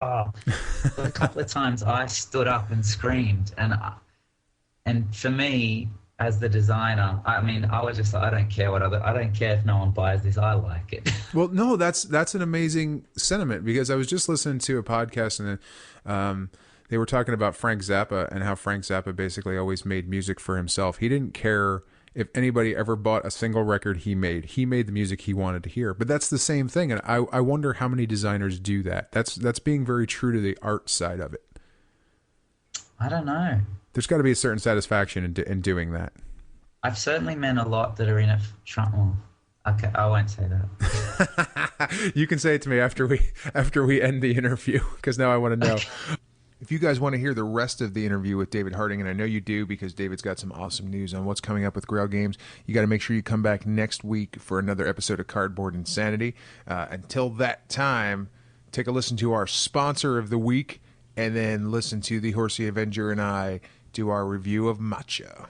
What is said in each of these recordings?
Oh, a couple of times I stood up and screamed, and for me as the designer, I mean, I was just like, I don't care if no one buys this, I like it. Well, no, that's an amazing sentiment because I was just listening to a podcast and they were talking about Frank Zappa and how Frank Zappa basically always made music for himself. He didn't care if anybody ever bought a single record he made. He made the music he wanted to hear. But that's the same thing, and I wonder how many designers do that. That's being very true to the art side of it. I don't know. There's got to be a certain satisfaction in doing that. I've certainly met a lot that are in it. Well, okay, I won't say that. You can say it to me after we end the interview because now I want to know. If you guys want to hear the rest of the interview with David Harding, and I know you do because David's got some awesome news on what's coming up with Grail Games, you got to make sure you come back next week for another episode of Cardboard Insanity. Until that time, take a listen to our sponsor of the week, and then listen to the Horsey Avenger and I do our review of Matcha.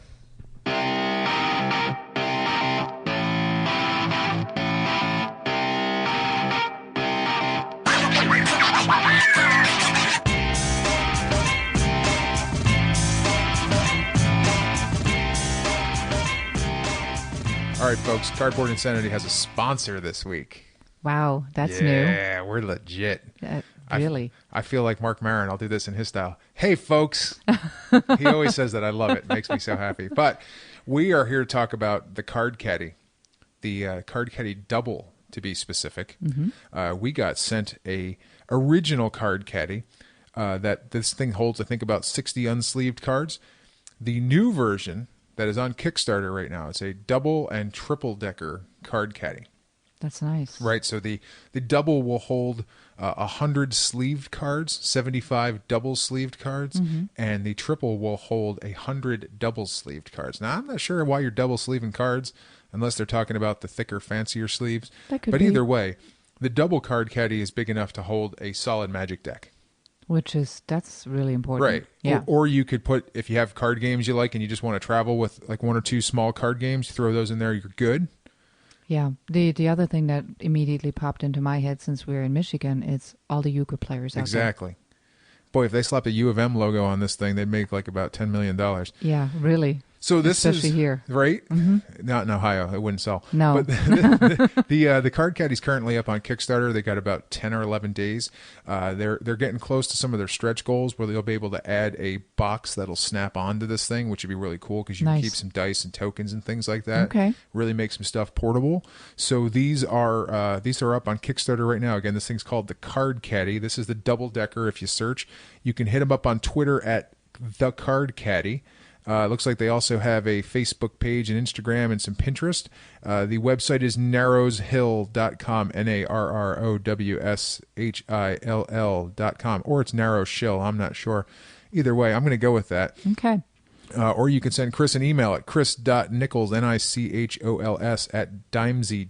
All right, folks, Cardboard Insanity has a sponsor this week. Wow, that's new. Yeah, we're legit. Really? I feel like Mark Maron. I'll do this in his style. Hey, folks. He always says that. I love it. It makes me so happy. But we are here to talk about the Card Caddy, the Card Caddy Double, to be specific. Mm-hmm. We got sent a original Card Caddy that this thing holds, I think, about 60 unsleeved cards. The new version that is on Kickstarter right now, it's a double and triple decker Card Caddy. That's nice. Right, so the double will hold 100 sleeved cards, 75 double sleeved cards, and the triple will hold 100 double sleeved cards. Now, I'm not sure why you're double sleeving cards, unless they're talking about the thicker, fancier sleeves. That could but be. Either way, the double Card Caddy is big enough to hold a solid Magic deck. That's really important. Right. Yeah. Or you could put, if you have card games you like and you just want to travel with like one or two small card games, throw those in there, you're good. Yeah. The other thing that immediately popped into my head since we're in Michigan is all the euchre players out Exactly. Boy, if they slapped a U of M logo on this thing, they'd make like about $10 million. Yeah, really. So this Especially is here. Right? Not in Ohio. It wouldn't sell. No. But the Card Caddy's currently up on Kickstarter. They got about 10 or 11 days. They're getting close to some of their stretch goals where they'll be able to add a box that'll snap onto this thing, which would be really cool because you can keep some dice and tokens and things like that. Okay. Really make some stuff portable. So these are up on Kickstarter right now. Again, this thing's called the Card Caddy. This is the double decker. If you search, you can hit them up on Twitter at the Card Caddy. Looks like they also have a Facebook page and Instagram and some Pinterest. The website is narrowshill.com, narrowshill.com, or it's narrowshill. I'm not sure. Either way, I'm going to go with that. Okay. Or you can send Chris an email at chris.nichols, Nichols, at dimesy,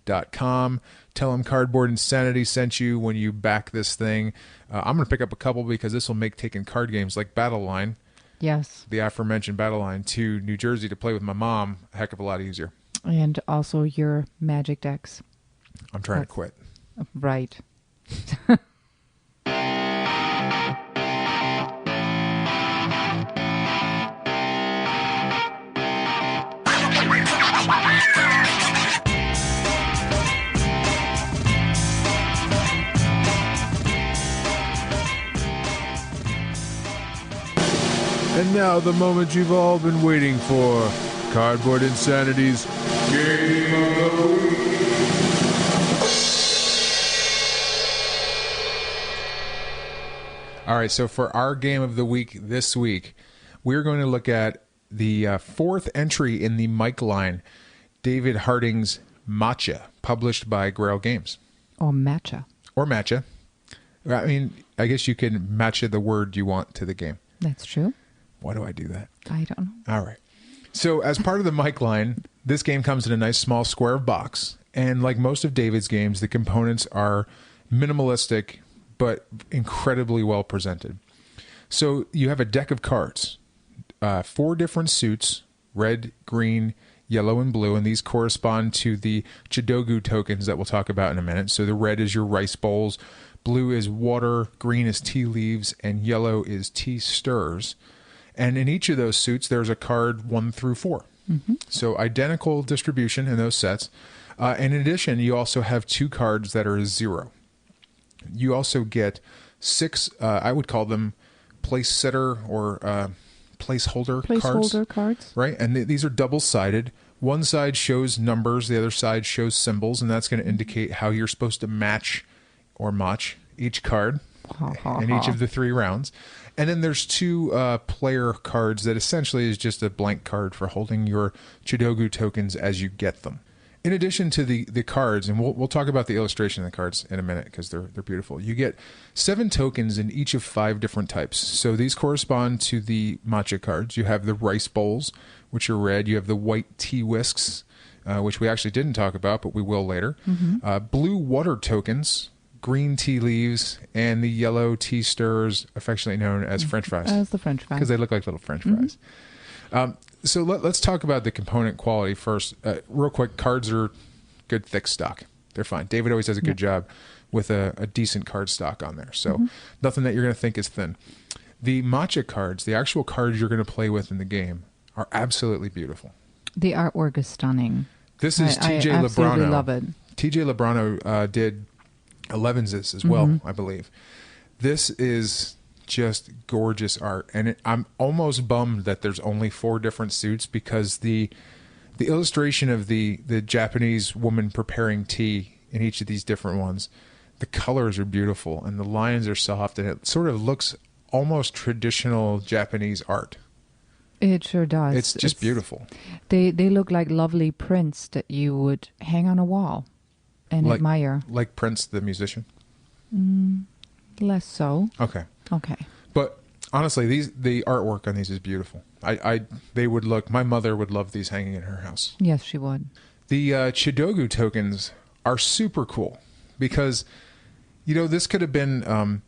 dimesy.com. Tell him Cardboard Insanity sent you when you back this thing. I'm going to pick up a couple because this will make taking card games like Battle Line, Yes. the aforementioned Battle Line, to New Jersey to play with my mom a heck of a lot easier. And also your magic decks. I'm trying to quit. Right. And now the moment you've all been waiting for. Cardboard Insanity's Game of the Week. All right, so for our Game of the Week this week, we're going to look at the fourth entry in the Mike line, David Harding's Matcha, published by Grail Games. Or Matcha. Or Matcha. I mean, I guess you can match the word you want to the game. That's true. Why do I do that? I don't know. All right. So as part of the Mike line, this game comes in a nice small square box. And like most of David's games, the components are minimalistic, but incredibly well presented. So you have a deck of cards, 4 different suits, red, green, yellow and blue, and these correspond to the Chidogu tokens that we'll talk about in a minute. So the red is your rice bowls, blue is water, green is tea leaves, and yellow is tea stirs. And in each of those suits, there's a card 1 through 4. So identical distribution in those sets. And in addition, you also have 2 cards that are 0. You also get 6, I would call them place setter or placeholder cards. Right? And these are double-sided. One side shows numbers, the other side shows symbols, and that's going to indicate how you're supposed to match or match each card in each of the 3 rounds. And then there's 2 player cards that essentially is just a blank card for holding your Chidogu tokens as you get them. In addition to the cards, and we'll talk about the illustration of the cards in a minute because they're beautiful. You get 7 tokens in each of 5 different types. So these correspond to the matcha cards. You have the rice bowls, which are red. You have the white tea whisks, which we actually didn't talk about, but we will later. Blue water tokens, green tea leaves, and the yellow tea stirs, affectionately known as French fries. As the French fries. Because they look like little French fries. So let's talk about the component quality first. Real quick, cards are good, thick stock. They're fine. David always does a good job with a decent card stock on there. So nothing that you're going to think is thin. The matcha cards, the actual cards you're going to play with in the game, are absolutely beautiful. The artwork is stunning. This is TJ I Lebrano. absolutely love it. TJ Lebrano did 11s as well, I believe. This is just gorgeous art, and I'm almost bummed that there's only 4 different suits because the illustration of the Japanese woman preparing tea in each of these different ones, the colors are beautiful and the lines are soft, and it sort of looks almost traditional Japanese art. It sure does. It's just beautiful. They look like lovely prints that you would hang on a wall and admire. Like Prince the musician? Less so. Okay. But honestly, the artwork on these is beautiful. They would look. My mother would love these hanging in her house. Yes, she would. The Chidogu tokens are super cool because, this could have been,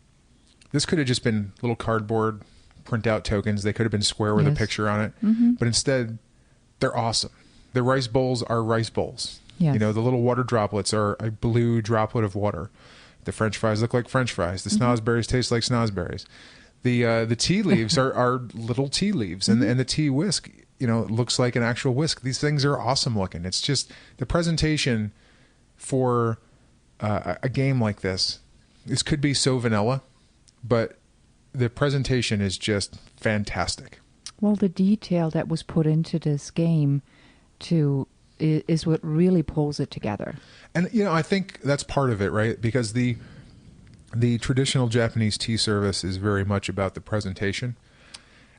just been little cardboard printout tokens. They could have been square with a picture on it, but instead, they're awesome. The rice bowls are rice bowls. Yes. The little water droplets are a blue droplet of water. The French fries look like French fries. The snozzberries taste like snozzberries. The tea leaves are little tea leaves, and the tea whisk, looks like an actual whisk. These things are awesome looking. It's just the presentation for a game like this. This could be so vanilla, but the presentation is just fantastic. Well, the detail that was put into this game is what really pulls it together. And, I think that's part of it, right? Because the traditional Japanese tea service is very much about the presentation.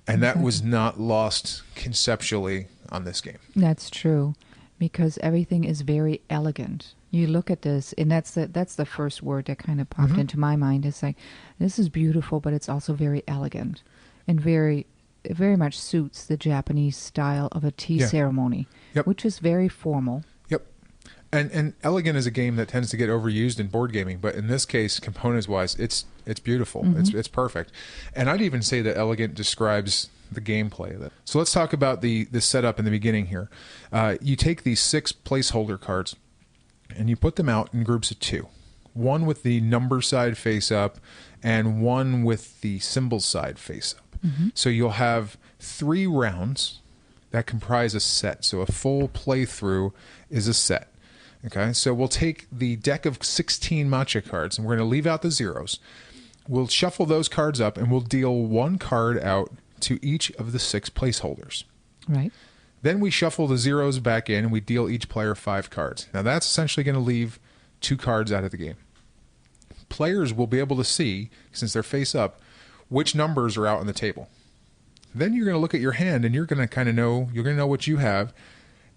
And that was not lost conceptually on this game. That's true. Because everything is very elegant. You look at this, and that's the first word that kind of popped into my mind. It's like, this is beautiful, but it's also very elegant. And very much suits the Japanese style of a tea ceremony, which is very formal. Yep. And elegant is a game that tends to get overused in board gaming, but in this case, components-wise, it's beautiful. It's perfect. And I'd even say that elegant describes the gameplay of it. So let's talk about the setup in the beginning here. You take these 6 placeholder cards, and you put them out in groups of 2. One with the number side face up, and one with the symbol side face up. So you'll have 3 rounds that comprise a set. So a full playthrough is a set. Okay, so we'll take the deck of 16 matcha cards, and we're going to leave out the zeros. We'll shuffle those cards up, and we'll deal 1 card out to each of the 6 placeholders. Right. Then we shuffle the zeros back in, and we deal each player 5 cards. Now that's essentially going to leave 2 cards out of the game. Players will be able to see, since they're face up, which numbers are out on the table. Then you're going to look at your hand, and you're going to kind of know, you're going to know what you have,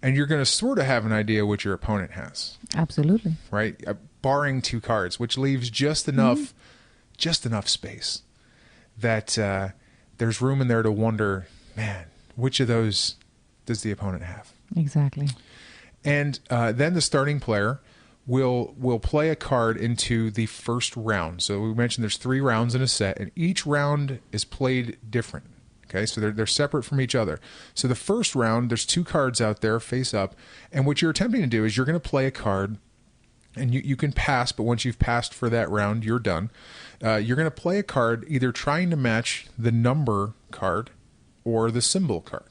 and you're going to sort of have an idea what your opponent has. Absolutely. Right? Barring 2 cards, which leaves just enough space that there's room in there to wonder, man, which of those does the opponent have? Exactly. And then the starting player will play a card into the first round. So we mentioned there's 3 rounds in a set, and each round is played different. Okay, so they're separate from each other. So the first round, there's 2 cards out there face up, and what you're attempting to do is you're going to play a card, and you can pass, but once you've passed for that round, you're done. You're going to play a card either trying to match the number card or the symbol card.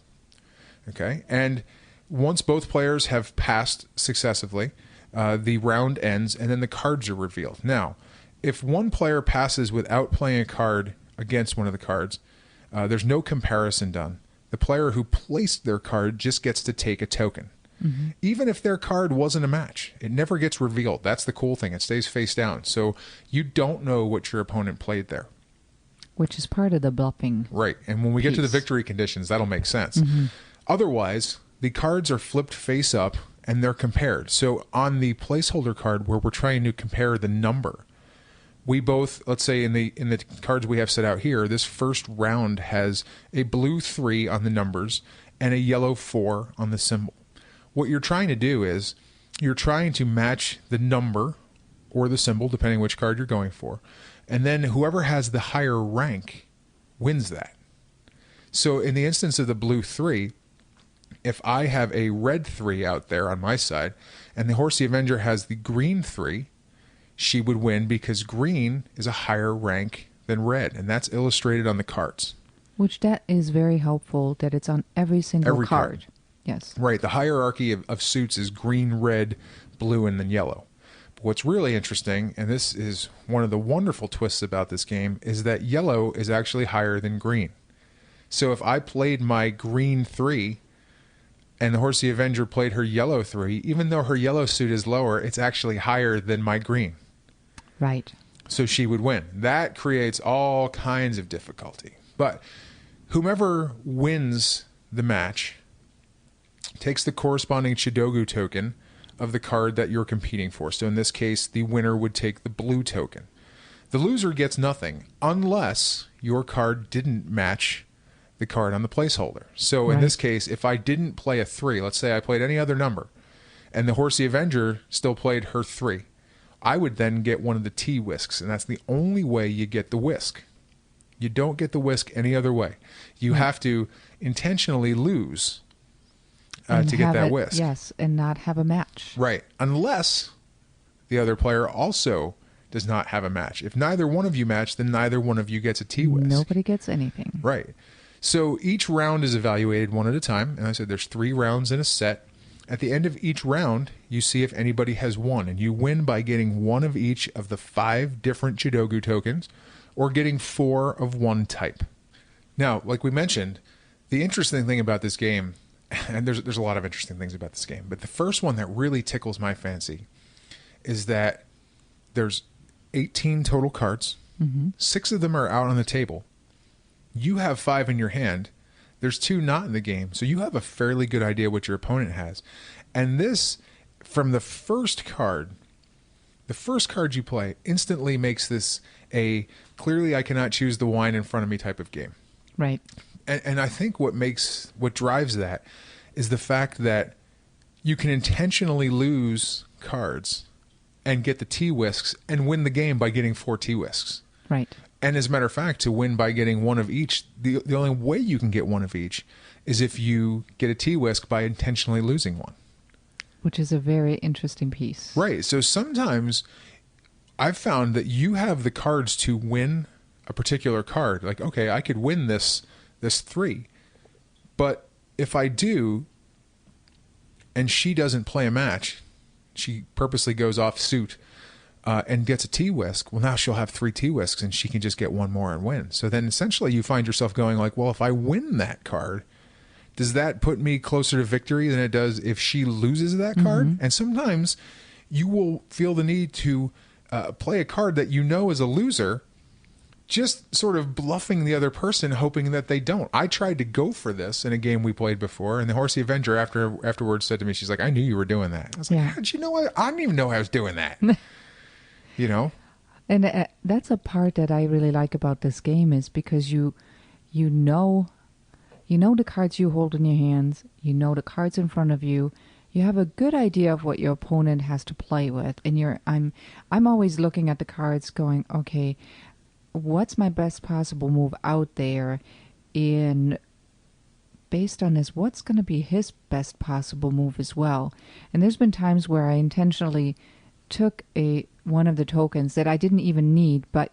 Okay, and once both players have passed successively, the round ends, and then the cards are revealed. Now, if one player passes without playing a card against one of the cards, there's no comparison done. The player who placed their card just gets to take a token. Mm-hmm. Even if their card wasn't a match, it never gets revealed. That's the cool thing. It stays face down. So you don't know what your opponent played there. Which is part of the bluffing. Right. And when we get to the victory conditions, that'll make sense. Mm-hmm. Otherwise, the cards are flipped face up and they're compared. So on the placeholder card where we're trying to compare the number, we both, let's say in the cards we have set out here, this first round has a blue 3 on the numbers and a yellow 4 on the symbol. What you're trying to do is you're trying to match the number or the symbol, depending which card you're going for, and then whoever has the higher rank wins that. So in the instance of the blue 3, if I have a red 3 out there on my side and the Horsey Avenger has the green 3, she would win because green is a higher rank than red, and that's illustrated on the cards. Which that is very helpful that it's on every single card. Yes. Right. The hierarchy of suits is green, red, blue, and then yellow. But what's really interesting, and this is one of the wonderful twists about this game, is that yellow is actually higher than green. So if I played my green 3 and the Horsey Avenger played her yellow 3, even though her yellow suit is lower, it's actually higher than my green. Right. So she would win. That creates all kinds of difficulty. But whomever wins the match takes the corresponding Chidogu token of the card that you're competing for. So in this case, the winner would take the blue token. The loser gets nothing unless your card didn't match the card on the placeholder. So in this case, if I didn't play a 3, let's say I played any other number, and the Horsey Avenger still played her 3, I would then get one of the T-Whisks, and that's the only way you get the whisk. You don't get the whisk any other way. You have to intentionally lose to get that whisk. Yes, and not have a match. Right, unless the other player also does not have a match. If neither one of you match, then neither one of you gets a T-Whisk. Nobody gets anything. Right. So each round is evaluated one at a time, and I said there's 3 rounds in a set. At the end of each round, you see if anybody has won, and you win by getting one of each of the 5 different Chidogu tokens, or getting 4 of one type. Now, like we mentioned, the interesting thing about this game, and there's a lot of interesting things about this game, but the first one that really tickles my fancy is that there's 18 total cards. Mm-hmm. 6 of them are out on the table. You have 5 in your hand. There's 2 not in the game, so you have a fairly good idea what your opponent has. And this, from the first card you play instantly makes this a clearly I cannot choose the wine in front of me type of game. Right. And I think what drives that is the fact that you can intentionally lose cards and get the T-Whisks and win the game by getting 4 T-Whisks. Right. And as a matter of fact, to win by getting one of each, the only way you can get one of each is if you get a T-Whisk by intentionally losing one. Which is a very interesting piece. Right. So sometimes I've found that you have the cards to win a particular card. Like, okay, I could win this 3. But if I do, and she doesn't play a match, she purposely goes off suit and gets a T-Whisk, well, now she'll have 3 T-Whisks and she can just get one more and win. So then essentially you find yourself going like, well, if I win that card, does that put me closer to victory than it does if she loses that card? Mm-hmm. And sometimes you will feel the need to play a card that you know is a loser, just sort of bluffing the other person, hoping that they don't. I tried to go for this in a game we played before, and the Horsey Avenger afterwards said to me, she's like, I knew you were doing that. I was like, how did you know? I didn't even know I was doing that. You know? And that's a part that I really like about this game is because you know the cards you hold in your hands, you know the cards in front of you, you have a good idea of what your opponent has to play with, and I'm always looking at the cards going, okay, what's my best possible move out there? in based on his what's going to be his best possible move as well. And there's been times where I intentionally took one of the tokens that I didn't even need, but